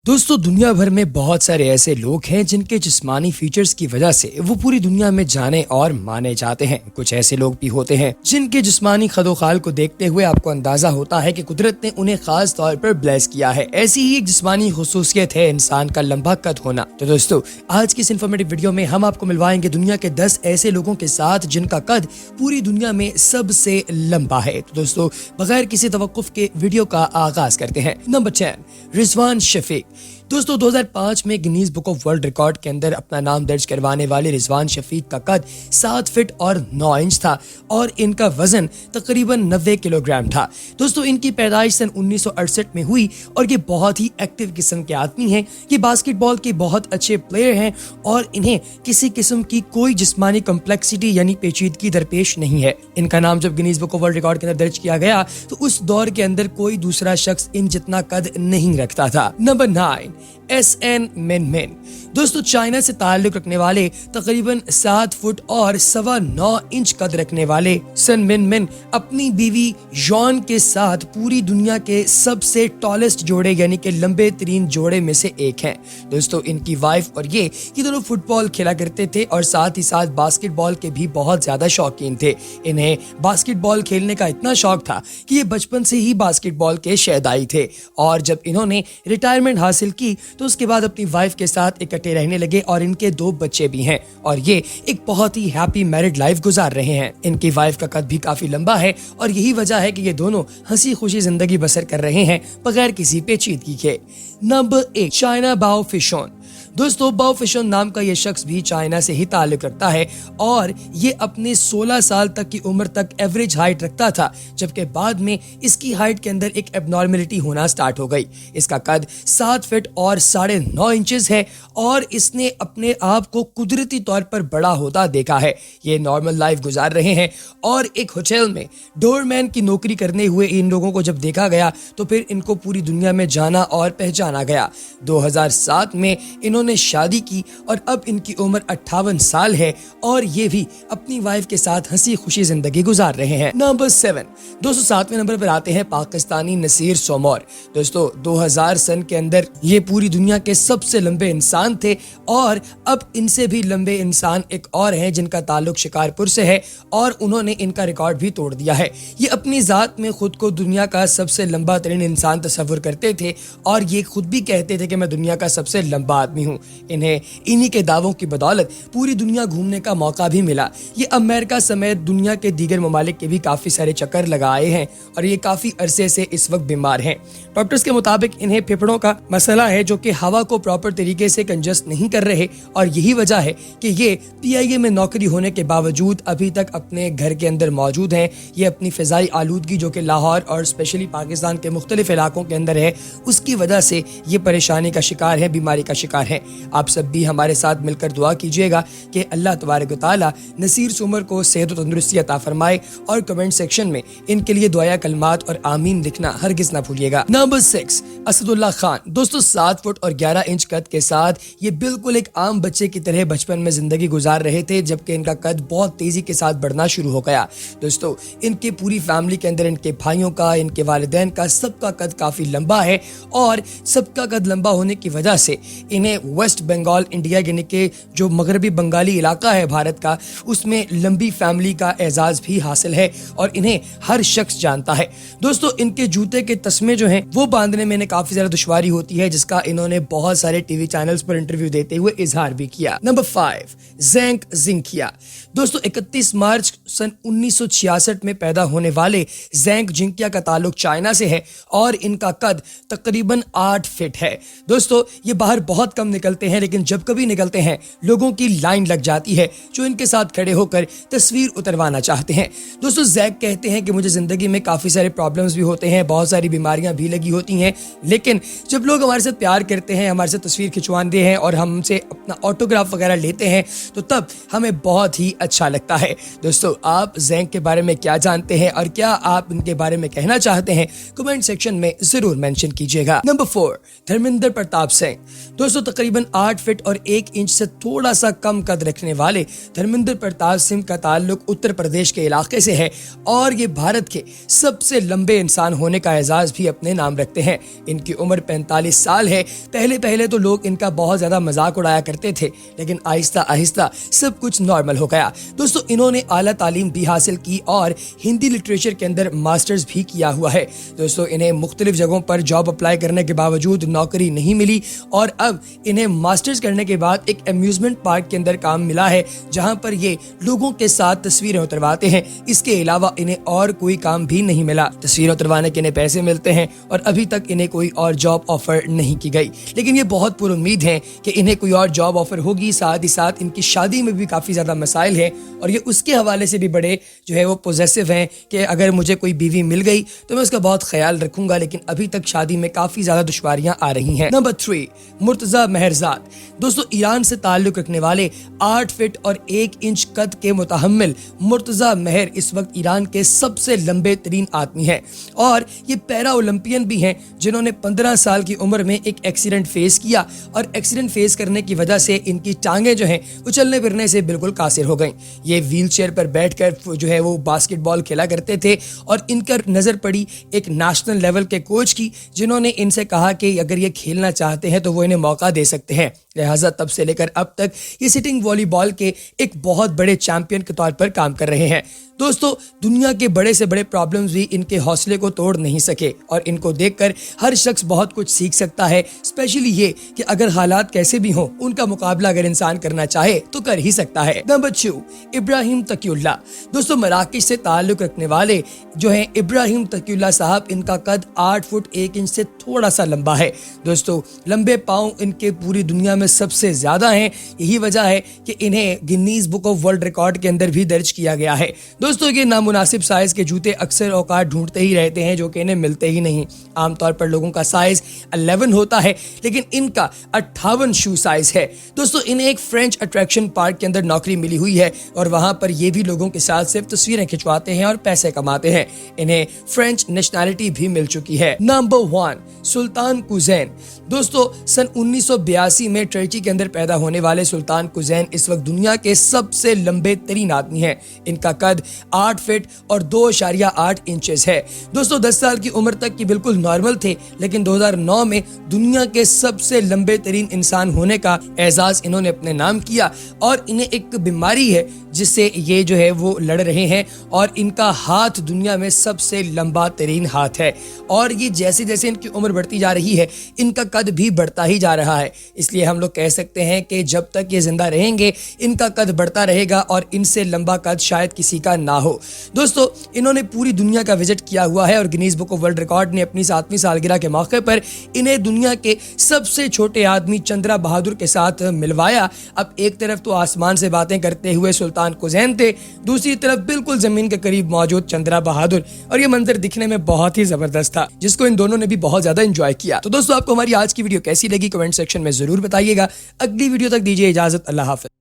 दोस्तों दुनिया भर में बहुत सारे ऐसे लोग हैं जिनके जिस्मानी फीचर्स की वजह से वो पूरी दुनिया में जाने और माने जाते हैं। कुछ ऐसे लोग भी होते हैं जिनके जिस्मानी खदोखाल को देखते हुए आपको अंदाजा होता है कि कुदरत ने उन्हें खास तौर पर ब्लेस किया है। ऐसी ही एक जिस्मानी खुसूसियत है इंसान का लंबा कद होना। तो दोस्तों आज की इस इन्फॉर्मेटिव वीडियो में हम आपको मिलवाएंगे दुनिया के 10 ऐसे लोगों के साथ जिनका कद पूरी दुनिया में सबसे लंबा है। तो दोस्तों बगैर किसी तवक्कुफ के वीडियो का आगाज करते हैं। नंबर 10 रिजवान शफीक। दोस्तों 2005 में Guinness book of world record के अंदर अपना नाम दर्ज करवाने वाले रिजवान शफीक का कद 7 फीट और 9 इंच था और इनका वजन तकरीबन 90 किलोग्राम था। दोस्तों इनकी पैदाइश सन 1968 में हुई और ये बहुत ही एक्टिव किस्म के आदमी हैं। ये बास्केटबॉल के बहुत अच्छे प्लेयर हैं और इन्हें किसी किस्म की कोई जिस्मानी कॉम्प्लेक्सिटी यानी पेचीदगी दरपेश नहीं है। इनका नाम जब Guinness book of world record के अंदर दर्ज किया गया तो उस दौर के अंदर कोई दूसरा शख्स इन जितना कद नहीं रखता था। Number 9 S N. मिनमिन। दोस्तों चाइना से ताल्लुक रखने वाले तकरीबन 7 फुट और 9.25 इंच कद रखने वाले सन मिनमिन अपनी बीवी जॉन के साथ पूरी दुनिया के सबसे टॉलेस्ट जोड़े यानी कि लंबे तरीन जोड़े में से एक हैं। दोस्तों इनकी वाइफ और ये दोनों फुटबॉल खेला करते थे और साथ ही साथ बास्केटबॉल के भी बहुत ज्यादा शौकीन थे। इन्हें बास्केटबॉल खेलने का इतना शौक था कि ये बचपन से ही बास्केटबॉल के शहदाई थे और जब इन्होंने रिटायरमेंट हासिल की तो उसके बाद अपनी वाइफ के साथ इकट्ठे रहने लगे और इनके 2 बच्चे भी हैं और ये एक बहुत ही हैप्पी मैरिड लाइफ गुजार रहे हैं। इनकी वाइफ का कद भी काफी लंबा है और यही वजह है कि ये दोनों हंसी खुशी जिंदगी बसर कर रहे हैं बगैर किसी पेचीदगी के। नंबर 8 चाइना बाओ फिशोन। दोस्तों बाओ फिशोन नाम का ये शख्स भी चाइना से ही ताल्लुक रखता है और ये अपने 16 साल तक की उम्र तक एवरेज हाइट रखता था, जबकि बाद में इसकी हाइट के अंदर एक एबनॉर्मलिटी होना स्टार्ट हो गई। इसका कद 7 फीट और 9.5 इंचेस है और इसने अपने आप को कुदरती तौर पर बड़ा होता देखा है। ये नॉर्मल लाइफ गुजार रहे हैं और एक होटल में डोरमैन की नौकरी करने हुए इन लोगों को जब देखा गया तो फिर इनको पूरी दुनिया में जाना और पहचाना गया। 2007 में इन्होंने शादी की और अब इनकी उम्र 58 साल है और ये भी अपनी वाइफ के साथ हंसी खुशी जिंदगी गुजार रहे हैं। नंबर 7 दोस्तों 7वें नंबर पर आते हैं पाकिस्तानी नसीर सोमर। दोस्तों 2000 सन के अंदर ये पूरी दुनिया के सबसे लंबे इंसान थे और अब इनसे भी लंबे इंसान एक और हैं जिनका ताल्लुक शिकारपुर से है और उन्होंने इनका रिकॉर्ड भी तोड़ दिया है। ये अपनी जात में खुद को दुनिया का सबसे लंबा तरीन इंसान तस्वुर करते थे और ये खुद भी कहते थे कि मैं दुनिया का सबसे लंबा आदमी हूँ। इन्हें इन्हीं के दावों की बदौलत पूरी दुनिया घूमने का मौका भी मिला। ये अमेरिका समेत दुनिया के दीगर ममालिक के भी काफी सारे चक्कर लगाए हैं और ये काफी अरसे से इस वक्त बीमार हैं। डॉक्टर्स के मुताबिक इन्हें फेफड़ों का मसला है जो कि हवा को प्रॉपर तरीके से कंजस्ट नहीं कर रहे और यही वजह है कि ये PIA में नौकरी होने के बावजूद अभी तक अपने घर के अंदर मौजूद हैं। ये अपनी फिजाई आलूदगी जो कि लाहौर और स्पेशली पाकिस्तान के मुख्तलिफ इलाकों के अंदर है उसकी वजह से ये परेशानी का शिकार है, बीमारी का शिकार है। आप सब भी हमारे साथ मिलकर दुआ कीजिएगा कि अल्लाह तबारक व तआला नसीर सोमर को सेहत और तंदुरुस्ती अता फरमाए और कमेंट सेक्शन में इनके लिए दुआया कलमात और आमीन लिखना हरगिज ना भूलिएगा। नंबर 6 असदुल्ला खान। दोस्तों 7 फुट और 11 इंच कद के साथ ये बिल्कुल एक आम बच्चे की तरह बचपन में जिंदगी गुजार रहे थे, जबकि इनका कद बहुत तेजी के साथ बढ़ना शुरू हो गया। दोस्तों इनके पूरी फैमिली के अंदर इनके भाइयों का, इनके वालिदैन का, सबका कद काफी लंबा है और सबका कद लंबा होने की वजह से इन्हें वेस्ट बंगाल इंडिया यानी कि जो मगरबी बंगाली इलाका है भारत का उसमें लंबी फैमिली का एजाज भी हासिल है और इन्हें हर शख्स जानता है। दोस्तों इनके जूते के तस्मे जो हैं वो बांधने में इन्हें काफी ज्यादा दुश्वारी होती है, जिसका इन्होंने बहुत सारे टीवी चैनल्स पर इंटरव्यू देते हुए इजहार भी किया। नंबर 5 ज़ेंग जिंकिया। दोस्तों 31 मार्च सन 1966 में पैदा होने वाले ज़ेंग जिंकिया का ताल्लुक चाइना से है और इनका कद तकरीबन 8 फीट है। दोस्तों ये बाहर बहुत कम निकलते हैं लेकिन जब कभी निकलते हैं लोगों की लाइन लग जाती है जो इनके साथ खड़े होकर तस्वीर उतरवाना चाहते हैं। दोस्तों ज़ेंग कहते हैं कि मुझे जिंदगी में काफी सारे प्रॉब्लम्स भी होते हैं, बहुत सारी बीमारियां भी लगी होती हैं, लेकिन जब लोग हमारे साथ प्यार करते हैं, हमारे साथ तस्वीर खिंचवाते हैं और हमसे اپنا آٹوگراف وغیرہ لیتے ہیں تو تب ہمیں بہت ہی اچھا لگتا ہے۔ دوستو آپ زینک کے بارے میں کیا جانتے ہیں اور کیا آپ ان کے بارے میں کہنا چاہتے ہیں کمنٹ سیکشن میں ضرور مینشن کیجیے گا۔ نمبر 4، دھرمیندر پرتاپ سنگھ۔ دوستو تقریباً 8 فٹ اور 1 انچ سے تھوڑا سا کم قد رکھنے والے دھرمیندر پرتاپ سنگھ کا تعلق اتر پردیش کے علاقے سے ہے اور یہ بھارت کے سب سے لمبے انسان ہونے کا اعزاز بھی اپنے نام رکھتے ہیں۔ ان کی عمر 45 سال ہے۔ پہلے تو لوگ ان کا بہت زیادہ مذاق اڑایا کرتے تھے لیکن آہستہ آہستہ سب کچھ نارمل ہو گیا۔ دوستو انہوں نے اعلیٰ تعلیم بھی حاصل کی اور ہندی لٹریچر کے اندر ماسٹرز بھی کیا ہوا ہے۔ دوستو انہیں مختلف جگہوں پر جاب اپلائی کرنے کے باوجود نوکری نہیں ملی اور اب انہیں ماسٹرز کرنے کے بعد ایک امیوزمنٹ پارک کے اندر کام ملا ہے جہاں پر یہ لوگوں کے ساتھ تصویریں اترواتے ہیں۔ اس کے علاوہ انہیں اور کوئی کام بھی نہیں ملا۔ تصویریں اتروانے کے انہیں پیسے ملتے ہیں اور ابھی تک انہیں کوئی اور جاب آفر نہیں کی گئی، لیکن یہ بہت پر امید ہیں کہ انہیں کوئی اور جاب آفر ہوگی۔ ساتھ ہی ساتھ ان کی شادی میں بھی کافی زیادہ مسائل ہیں اور یہ اس کے حوالے سے بھی بڑے جو ہے وہ پوزیسو ہیں کہ اگر مجھے کوئی بیوی مل گئی تو میں اس کا بہت خیال رکھوں گا، لیکن ابھی تک شادی میں کافی زیادہ دشواریاں آ رہی ہیں۔ نمبر 3، مرتضی مہرزاد۔ دوستو ایران سے تعلق رکھنے والے 8 فٹ اور 1 انچ قد کے متحمل مرتضی مہر اس وقت ایران کے سب سے لمبے ترین آدمی ہیں اور یہ پیرا اولمپئن بھی ہیں جنہوں نے 15 سال کی عمر میں ایک ایکسیڈنٹ فیس کیا اور ایکسیڈنٹ فیس کرنے کی وجہ سے ان کی ٹانگیں جو ہیں وہ چلنے پھرنے سے بالکل قاصر ہو گئیں۔ یہ ویل چیئر پر بیٹھ کر جو ہے وہ باسکٹ بال کھیلا کرتے تھے اور ان کا نظر پڑی ایک نیشنل لیول کے کوچ کی جنہوں نے ان سے کہا کہ اگر یہ کھیلنا چاہتے ہیں تو وہ انہیں موقع دے سکتے ہیں، لہٰذا تب سے لے کر اب تک یہ سٹنگ والی بال کے ایک بہت بڑے چیمپئن کے طور پر کام کر رہے ہیں۔ دوستو دنیا کے بڑے سے بڑے پرابلمز بھی ان کے حوصلے کو توڑ نہیں سکے اور ان کو دیکھ کر ہر شخص بہت کچھ سیکھ سکتا ہے، اسپیشلی یہ کہ اگر حالات کیسے بھی ہوں ان کا مقابلہ اگر انسان کرنا چاہے تو کر ہی سکتا ہے۔ نمبر 2، ابراہیم تقی اللہ۔ دوستو مراکش سے تعلق رکھنے والے جو ہیں ابراہیم تقی اللہ صاحب، ان کا قد 8 فٹ 1 انچ سے تھوڑا سا لمبا ہے۔ دوستو لمبے پاؤں ان کے پوری دنیا میں سب سے زیادہ ہیں، یہی وجہ ہے کہ انہیں Guinness book of world record کے اندر بھی درج کیا گیا ہے۔ دوستو یہ نامناسب سائز کے جوتے اکثر اوقات ڈھونڈتے ہی رہتے ہیں جو کہ انہیں ملتے ہی نہیں۔ عام طور پر لوگوں کا سائز 11 ہوتا ہے لیکن ان کا 58 شو سائز ہے۔ دوستو انہیں ایک فرینچ اٹریکشن پارک کے اندر نوکری ملی ہوئی ہے اور وہاں پر یہ بھی لوگوں کے ساتھ صرف تصویریں کھنچواتے ہیں اور پیسے کماتے ہیں۔ انہیں فرینچ نیشنلٹی بھی مل چکی ہے۔ نمبر 1، سلطان کوزین۔ دوستو سن 1982 میں ٹرکی کے اندر پیدا ہونے والے سلطان کوزین اس وقت دنیا کے سب سے لمبے ترین آدمی ہیں۔ ان کا قد 8 فٹ اور 2.8 انچز ہے۔ دوستو 10 سال کی عمر تک کی بالکل نارمل تھے لیکن 2009 میں دنیا کے سب سے لمبے ترین انسان ہونے کا اعزاز انہوں نے اپنے نام کیا اور انہیں ایک بیماری ہے جس سے یہ جو ہے وہ لڑ رہے ہیں اور ان کا ہاتھ دنیا میں سب سے لمبا ترین ہاتھ ہے اور یہ جیسے جیسے ان کی عمر بڑھتی جا رہی ہے ان کا قد بھی بڑھتا ہی جا رہا ہے۔ اس لیے ہم لوگ کہہ سکتے ہیں کہ جب تک یہ زندہ رہیں گے ان کا قد بڑھتا رہے گا اور ان سے لمبا قد شاید کسی کا نہ ہو۔ دوستو انہوں نے پوری دنیا کا وزٹ کیا ہوا ہے اور Guinness book of world record نے اپنی 7ویں سالگرہ کے موقع پر انہیں دنیا کے سب سے چھوٹے آدمی چندرا بہادر کے ساتھ ملوایا۔ اب ایک طرف تو آسمان سے باتیں کرتے ہوئے سلطان کوزین تھے، دوسری طرف بالکل زمین کے قریب موجود چندرا بہادر، اور یہ منظر دکھنے میں بہت ہی زبردست تھا جس کو ان دونوں نے بھی بہت زیادہ انجوائے کیا۔ تو دوستو آپ کو ہماری آج کی ویڈیو کیسی لگی کمنٹ سیکشن میں ضرور بتائیے گا۔ اگلی ویڈیو تک دیجیے اجازت، اللہ حافظ۔